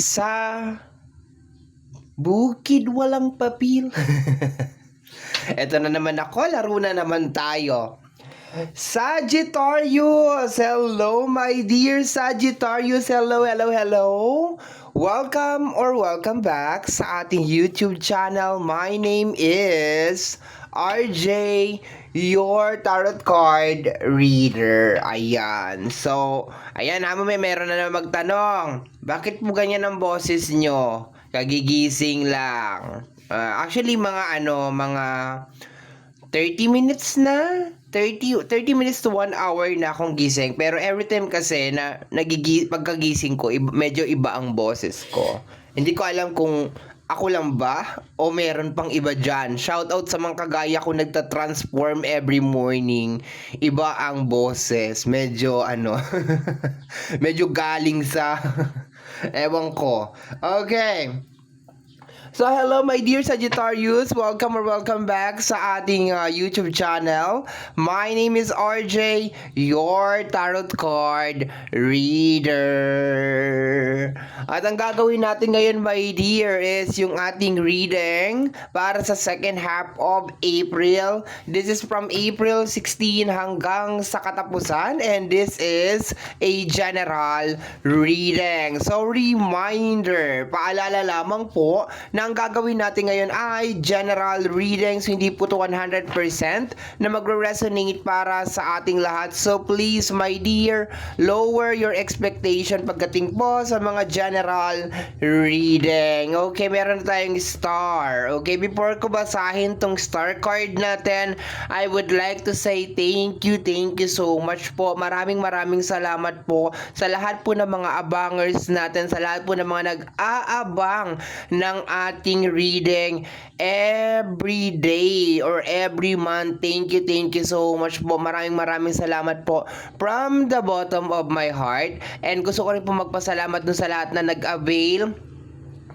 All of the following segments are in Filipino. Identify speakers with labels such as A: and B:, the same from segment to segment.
A: Sa bukid walang papil. Eto na naman ako, laro na naman tayo. Sagittarius! Hello, my dear Sagittarius! Hello, hello, hello! Welcome or welcome back sa ating YouTube channel. My name is RJ, your tarot card reader. Ayan. So, ayan, meron na naman magtanong. Bakit po ganyan ang boses nyo? Kagigising lang. Actually, mga 30 minutes na. 30 minutes to 1 hour na akong gising. Pero every time kasi na pagkagising ko, medyo iba ang boses ko. Hindi ko alam kung ako lang ba o meron pang iba dyan. Shout out sa mga kagaya ko nagta-transform every morning. Iba ang boses. Medyo medyo galing sa ewan ko. Okay. So hello my dear Sagittarius, welcome or welcome back sa ating YouTube channel. My name is RJ, your tarot card reader. At ang gagawin natin ngayon my dear is yung ating reading para sa second half of April. This is from April 16 hanggang sa katapusan, and this is a general reading. So reminder, paalala lamang po na ang gagawin natin ngayon ay general readings, hindi po to 100% na magre-resonate para sa ating lahat. So please my dear, lower your expectation pagdating po sa mga general reading. Okay, meron na tayong star. Okay, before ko basahin tong star card natin, I would like to say thank you so much po. Maraming salamat po sa lahat po ng mga abangers natin, sa lahat po ng mga nag-aabang ng ating reading every day or every month. Thank you so much po. Maraming salamat po from the bottom of my heart. And gusto ko rin po magpasalamat dun sa lahat na nag-avail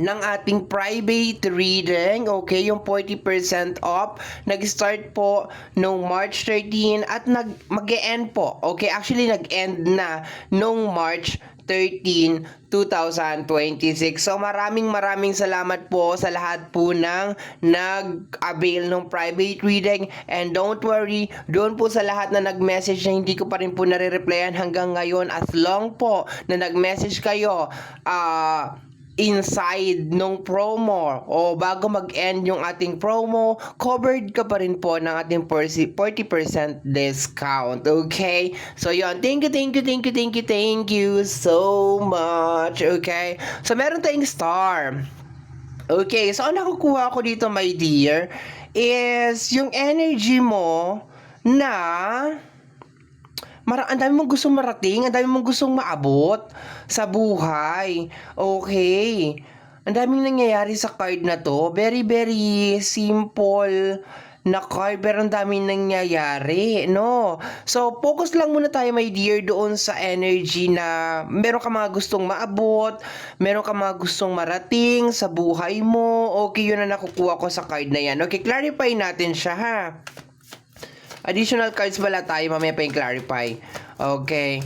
A: ng ating private reading. Okay, yung 40% off nag-start po noong March 13 at mag-e-end po. Okay, actually nag-end na noong March 13, 2026. So maraming salamat po sa lahat po ng nag-avail ng private reading, and don't worry, doon po sa lahat na nag-message na hindi ko pa rin po nare-replyan hanggang ngayon, as long po na nag-message kayo inside nung promo o bago mag-end yung ating promo, covered ka pa rin po ng ating 40% discount. Okay? So yun, thank you so much. Okay? So meron tayong star. Okay, so ang nakukuha ko dito my dear is yung energy mo na ang dami mong gustong marating, ang dami mong gustong maabot sa buhay. Okay. Ang daming nangyayari sa card na to. Very simple na card, pero ang daming nangyayari, no? So, focus lang muna tayo, my dear, doon sa energy na meron ka mga gustong maabot, meron ka mga gustong marating sa buhay mo. Okay, yun na nakukuha ko sa card na yan. Okay, clarify natin siya, ha? Additional cards pala tayo, mamaya pa yung clarify. Okay.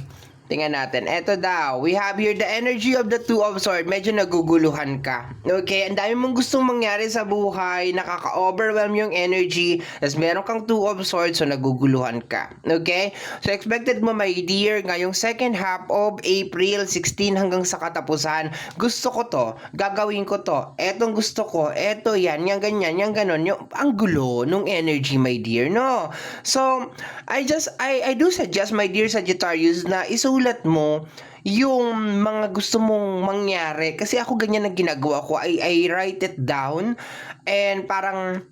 A: Tingnan natin. Eto daw. We have here the energy of the Two of Swords. Medyo naguguluhan ka. Okay. Ang dami mong gustong mangyari sa buhay. Nakaka-overwhelm yung energy. Tapos meron kang Two of Swords, so naguguluhan ka. Okay. So expected mo, my dear, ngayong second half of April 16 hanggang sa katapusan, gusto ko to. Gagawin ko to. Etong gusto ko. Eto yan. Yang ganyan. Yang ganon. Yung, ang gulo nung energy, my dear. No? So, I do suggest, my dear Sagittarius, na isulat mo yung mga gusto mong mangyari. Kasi ako ganyan ang ginagawa ko. I write it down and parang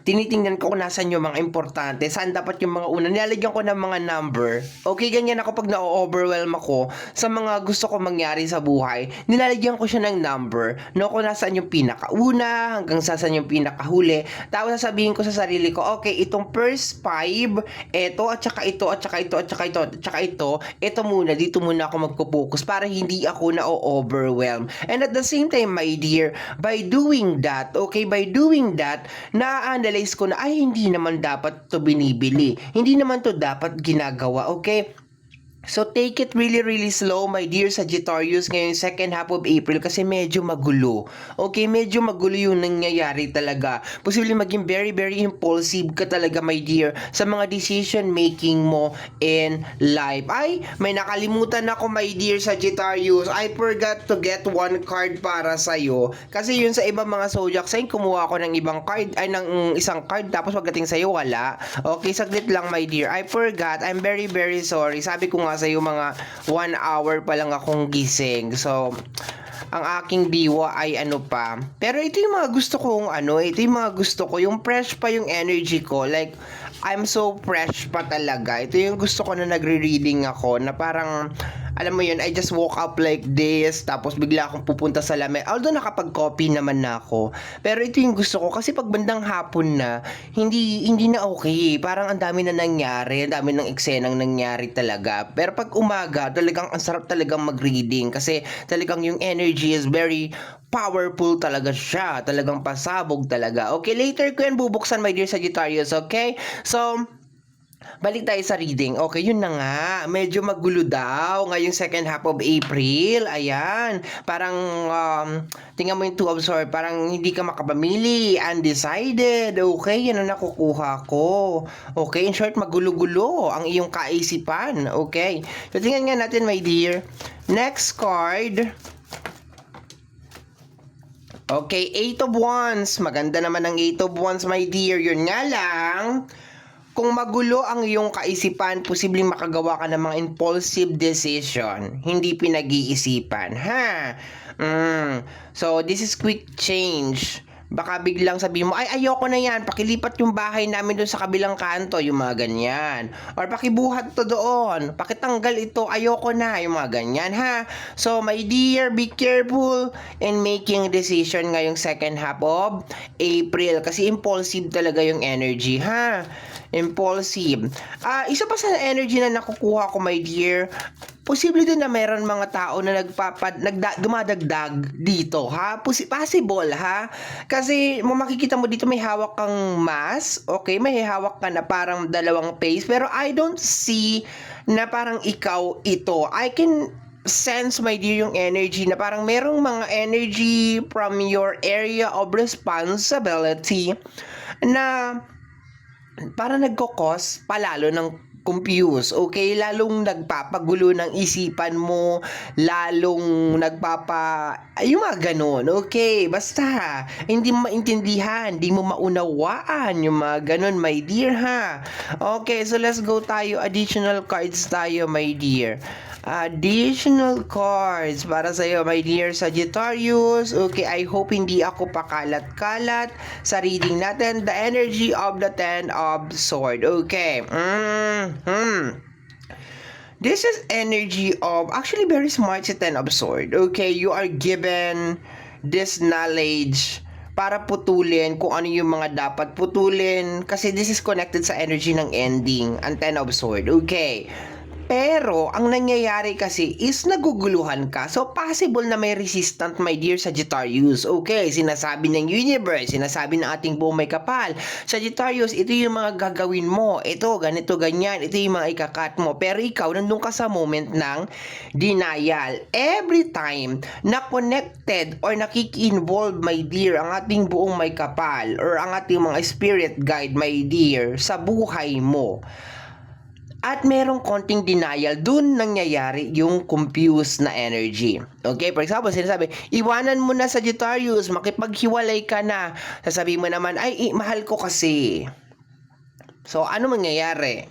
A: tinitingnan ko kung nasan yung mga importante, saan dapat yung mga una. Nilalagyan ko ng mga number. Okay, ganyan ako pag na-overwhelm ako sa mga gusto ko mangyari sa buhay. Nilalagyan ko siya ng number, no, kung nasaan yung pinakauna hanggang saan yung pinakahuli. Tapos sasabihin ko sa sarili ko, okay, itong first 5, eto, at saka ito, at saka ito, at saka ito, at saka ito muna, dito muna ako magpo-focus para hindi ako na-overwhelm. And at the same time, my dear, by doing that, na-analyze ko na, ay, hindi naman dapat to binibili. Hindi naman to dapat ginagawa, okay? So take it really really slow my dear Sagittarius ngayong second half of April kasi medyo magulo. Okay, medyo magulo yung nangyayari talaga. Posibleng maging very very impulsive ka talaga my dear sa mga decision making mo in life. Ay, may nakalimutan ako my dear Sagittarius. I forgot to get one card para sa iyo. Kasi yun sa ibang mga zodiac sign kumuha ako ng ibang card ay ng isang card tapos pagdating sa iyo wala. Okay, saglit lang my dear. I forgot. I'm very very sorry. Sabi ko nga sa iyo mga 1 hour pa lang akong gising. So, ang aking diwa ay ano pa. Pero ito yung mga gusto kong ito yung mga gusto ko. Yung fresh pa yung energy ko. Like, I'm so fresh pa talaga. Ito yung gusto ko na nagre-reading ako na parang, alam mo yun, I just woke up like this, tapos bigla akong pupunta sa lamesa. Although nakapag-copy naman na ako. Pero ito yung gusto ko kasi pag bandang hapon na, hindi na okay. Parang ang dami na nangyari, ang dami ng eksenang nangyari talaga. Pero pag umaga, talagang ang sarap talagang mag-reading kasi talagang yung energy is very powerful talaga siya. Talagang pasabog talaga. Okay, later ko yan bubuksan my dear Sagittarius, okay? So, balik tayo sa reading. Okay, yun na nga. Medyo magulo daw ngayong second half of April. Ayan. Parang, tingnan mo yung to absorb. Parang hindi ka makapamili. Undecided. Okay, yan ang nakukuha ko. Okay, in short, magulo-gulo ang iyong kaisipan. Okay. So, tingnan nga natin, my dear. Next card. Okay, 8 of Wands. Maganda naman ang 8 of Wands, my dear. Yun nga lang, kung magulo ang iyong kaisipan, posibleng makagawa ka ng mga impulsive decision. Hindi pinag-iisipan, ha? So, this is quick change. Baka biglang sabihin mo, ay ayoko na yan, pakilipat yung bahay namin doon sa kabilang kanto, yung mga ganyan. Or pakibuhat to doon, pakitanggal ito, ayoko na, yung mga ganyan, ha? So, my dear, be careful in making decision ngayong second half of April. Kasi impulsive talaga yung energy, ha? Impulsive. Isa pa sa energy na nakukuha ko, my dear, posible din na meron mga tao na dumadagdag dito, ha? Possible, ha? Kasi makikita mo dito may hawak kang mask, okay? May hawak ka na parang dalawang face, pero I don't see na parang ikaw ito. I can sense, my dear, yung energy na parang merong mga energy from your area of responsibility na para nagkokos palalo ng confuse, okay? Lalong nagpapagulo ng isipan mo, lalong yung mga ganon, okay? Basta, hindi mo maintindihan, hindi mo maunawaan yung mga ganon, my dear, ha? Okay, so let's go tayo, additional cards tayo, my dear. Additional cards para sa iyo, my dear Sagittarius. Okay, I hope hindi ako pakalat-kalat sa reading natin. The energy of the Ten of Swords. Okay. This is energy of, actually very smart si Ten of Swords. Okay, you are given this knowledge para putulin kung ano yung mga dapat putulin kasi this is connected sa energy ng ending, ang Ten of Swords. Okay. Pero, ang nangyayari kasi is naguguluhan ka. So, possible na may resistant, my dear Sagittarius. Okay, sinasabi ng universe, sinasabi ng ating buong may kapal. Sagittarius, ito yung mga gagawin mo. Ito, ganito, ganyan. Ito yung mga ikakat mo. Pero ikaw, nandun ka sa moment ng denial. Every time na connected or nakiki-involve, my dear, ang ating buong may kapal or ang ating mga spirit guide, my dear, sa buhay mo, at merong konting denial, dun nangyayari yung confused na energy. Okay, for example, sinasabi, iwanan mo na Sagittarius, makipaghiwalay ka na. Sasabihin mo naman, ay, mahal ko kasi. So, ano mangyayari?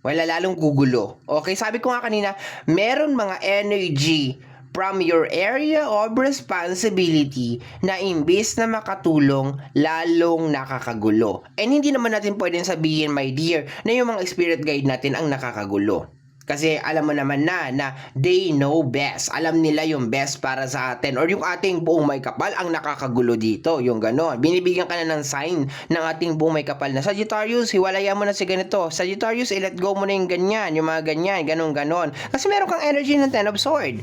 A: Wala, lalong gugulo. Okay, sabi ko nga kanina, meron mga energy from your area of responsibility na imbis na makatulong, lalong nakakagulo. And hindi naman natin pwedeng sabihin, my dear, na yung mga spirit guide natin ang nakakagulo. Kasi alam mo naman na they know best. Alam nila yung best para sa atin. Or yung ating buong may kapal ang nakakagulo dito. Yung ganon. Binibigyan ka na ng sign ng ating buong may kapal na, Sagittarius, hiwalayan mo na si ganito. Sagittarius, let go mo na yung ganyan. Yung mga ganyan, ganon. Kasi meron kang energy ng Ten of Swords.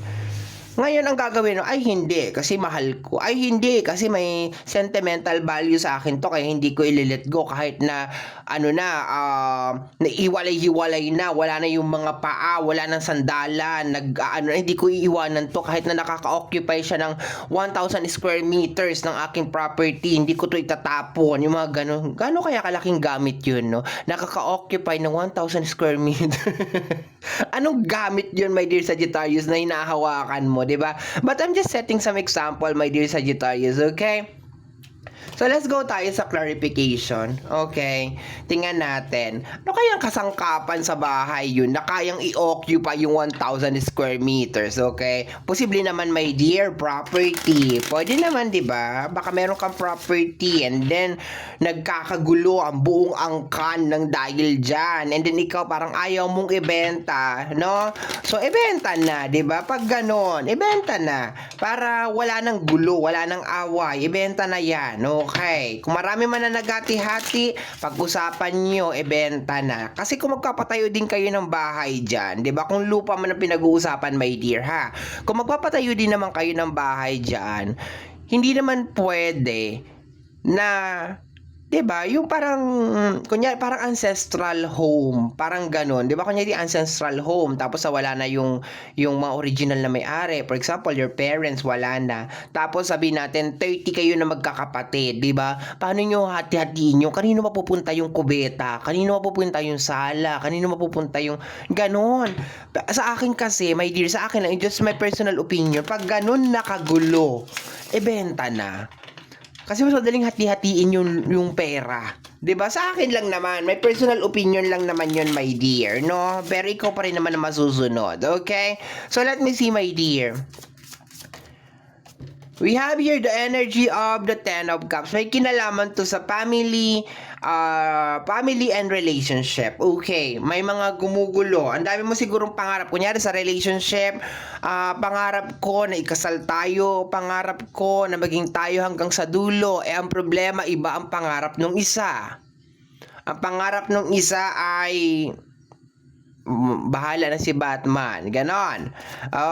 A: Ngayon ang gagawin mo, "Ay hindi, kasi mahal ko. Ay hindi, kasi may sentimental value sa akin 'to kaya hindi ko ile-let go kahit na ano na, naihiwalay-hiwalay na, wala na yung mga paa, wala ng sandalan, nag-aano na, hindi ko iiwanan 'to kahit na nakaka-occupy siya ng 1,000 square meters ng aking property, hindi ko 'to itatapon." Yung mga gano'n. Gaano kaya kalaking gamit yun 'no? Nakaka-occupy ng 1,000 square meter. Anong gamit yun, my dear Sagittarius, na hinahawakan mo, 'di ba? But I'm just setting some example, my dear Sagittarius, okay? So let's go tayo sa clarification. Okay. Tingnan natin. Ano kayang kasangkapan sa bahay yun na kayang i-occupy yung 1,000 square meters, okay? Posible naman, my dear, property. Pwede naman, 'di ba? Baka meron kang property and then nagkakagulo ang buong angkan ng dahil diyan. And then ikaw parang ayaw mong ibenta, no? So ibenta na, 'di ba? Pag ganon, ibenta na para wala nang gulo, wala nang away. Ibenta na 'yan. Okay. Kung marami man na naghati-hati, pag-usapan nyo, ibenta na. Kasi kung magpapatayo din kayo ng bahay dyan, di ba? Kung lupa man ang pinag-uusapan, my dear, ha? Kung magpapatayo din naman kayo ng bahay dyan, hindi naman pwede na, 'di ba? Yung parang kunya parang ancestral home, parang gano'n, 'di ba? Kunya ancestral home tapos wala na yung mga original na may-ari. For example, your parents wala na. Tapos sabi natin 30 kayo na magkakapatid, 'di ba? Paano niyo hati-hatiin yung kanino mapupunta yung kubeta? Kanino mapupunta yung sala? Kanino mapupunta yung gano'n? Sa akin kasi, my dear, sa akin lang, just my personal opinion, pag gano'n nakagulo, benta na. Kasi mas madaling hati-hatiin yung pera. 'Di ba? Sa akin lang naman, may personal opinion lang naman 'yon, my dear, no? Pero ikaw pa rin naman ang masusunod, okay? So let me see, my dear. We have here the energy of the Ten of Cups. May kinalaman to sa family and relationship. Okay, may mga gumugulo. Ang dami mo sigurong pangarap. Kunyari sa relationship, pangarap ko na ikasal tayo, pangarap ko na maging tayo hanggang sa dulo. Ang problema, iba ang pangarap ng isa. Ang pangarap ng isa ay bahala na si Batman. Ganon.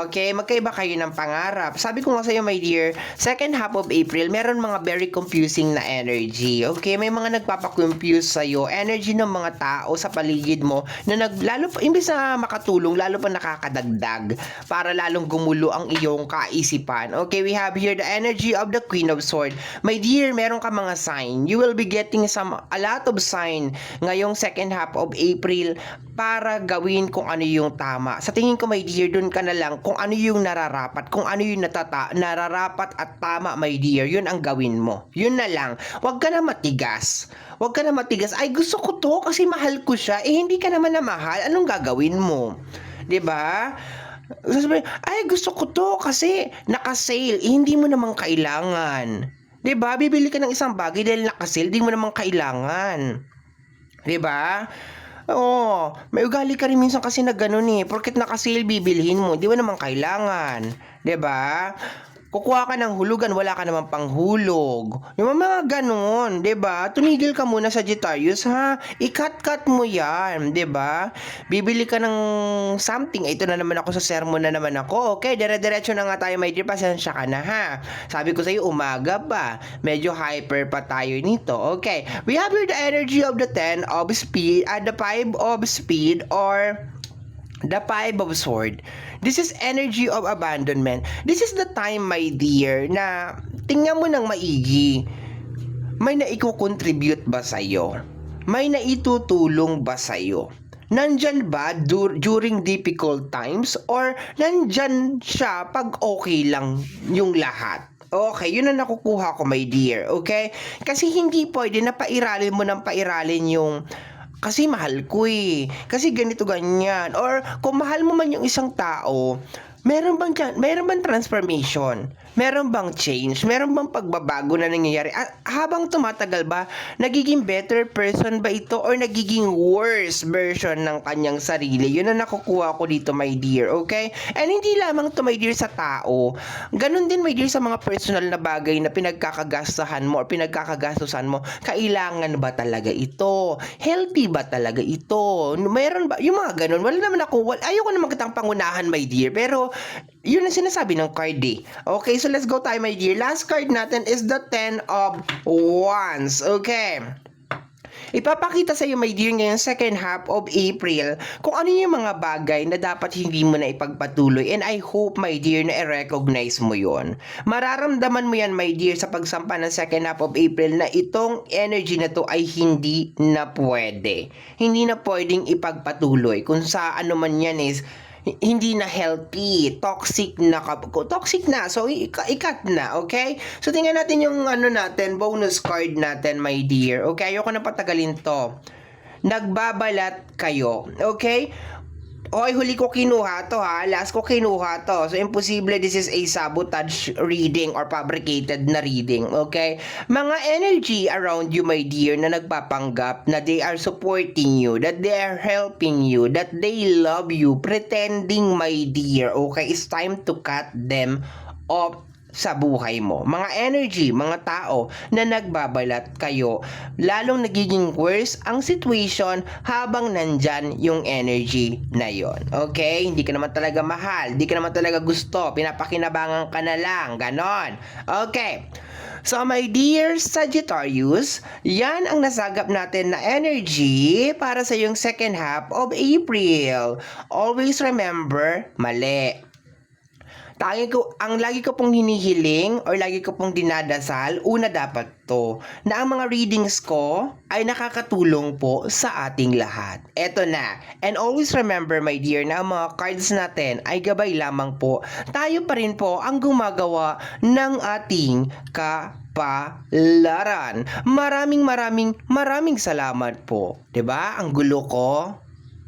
A: Okay, magkaiba kayo ng pangarap. Sabi ko nga sa'yo, my dear, second half of April, meron mga very confusing na energy. Okay, may mga nagpapakonfuse sa'yo. Energy ng mga tao sa paligid mo na lalo pa, imbes na makatulong, lalo pa nakakadagdag para lalong gumulo ang iyong kaisipan. Okay, we have here the energy of the Queen of Swords. My dear, meron ka mga sign. You will be getting a lot of sign ngayong second half of April para gawin kung ano yung tama. Sa tingin ko, my dear, dun ka na lang kung ano yung nararapat, kung ano yung nararapat at tama, my dear, yun ang gawin mo. Yun na lang. Huwag ka na matigas. Huwag ka na matigas. Ay, gusto ko to kasi mahal ko siya. Eh, hindi ka naman na mahal. Anong gagawin mo? 'Di ba? Ay, gusto ko to kasi naka-sale. Eh, hindi mo naman kailangan. 'Di ba? Bibili ka ng isang bagay dahil naka-sale, hindi mo naman kailangan. 'Di ba? Oo, may ugali ka rin minsan kasi na gano'n porket naka-sale bibilhin mo, 'di mo naman kailangan, 'di ba? Kukuha ka ng hulugan, wala ka namang panghulog. Yung mga gano'n, 'di ba? Tumigil ka muna, Sagittarius, ha? I-cut-cut mo 'yan, 'di ba? Bibili ka ng something. Ito na naman ako sa sermon na naman ako. Okay, dire-diretso na nga tayo, my dear. Pasensya ka na, ha? Sabi ko sa iyo, umaga pa. Medyo hyper pa tayo nito. Okay, we have here the energy of the 10 of speed, the 5 of speed, or the 5 of sword. This is energy of abandonment. This is the time, my dear, na tingnan mo ng maigi. May naiko-contribute ba sa'yo? May naitutulong ba sa'yo? Nandyan ba during difficult times? Or nandyan siya pag okay lang yung lahat? Okay, yun ang nakukuha ko, my dear. Okay? Kasi hindi pwede na pairalin mo ng pairalin yung kasi mahal ko kasi ganito ganyan, or kung mahal mo man yung isang tao, meron bang transformation, Meron bang change? Meron bang pagbabago na nangyayari? At habang tumatagal ba, nagiging better person ba ito or nagiging worse version ng kanyang sarili? Yun ang nakukuha ko dito, my dear, okay? And hindi lamang to, my dear, sa tao. Ganun din, my dear, sa mga personal na bagay na pinagkakagastahan mo or pinagkakagastusan mo. Kailangan ba talaga ito? Healthy ba talaga ito? Meron ba? Yung mga ganun. Wala naman ako. Ayoko naman kitang pangunahan, my dear. Pero, yun ang sinasabi ng card eh. Okay, so let's go tayo, my dear. Last card natin is the Ten of Wands. Okay. Ipapakita sa iyo, my dear, ngayong second half of April kung ano yung mga bagay na dapat hindi mo na ipagpatuloy, and I hope, my dear, na i-recognize mo yon. Mararamdaman mo yan, my dear, sa pagsampa ng second half of April na itong energy na to ay hindi na pwede. Hindi na pwedeng ipagpatuloy. Kung sa ano man yan is hindi na healthy, toxic na, so ikat na, okay? So tingnan natin yung ano natin, bonus card natin, my dear, okay? Ayoko na patagalin to. Nagbabalat kayo, okay? Hoy, huli ko kinuha to ha. Last ko kinuha to. So, imposible this is a sabotage reading or fabricated na reading. Okay? Mga energy around you, my dear, na nagpapanggap na they are supporting you, that they are helping you, that they love you, pretending, my dear. Okay? It's time to cut them off sa buhay mo. Mga energy, mga tao na nagbabalat kayo, lalong nagiging worse ang situation habang nandyan yung energy na yon. Okay? Hindi ka naman talaga mahal, hindi ka naman talaga gusto, pinapakinabangan ka na lang, ganon. Okay. So, my dear Sagittarius, yan ang nasagap natin na energy para sa yung second half of April. Always remember, mali. Ang lagi ko pong hinihiling or lagi ko pong dinadasal, una dapat to, na ang mga readings ko ay nakakatulong po sa ating lahat. Eto na. And always remember, my dear, na ang mga cards natin ay gabay lamang po. Tayo pa rin po ang gumagawa ng ating kapalaran. Maraming salamat po. 'Di ba? Ang gulo ko.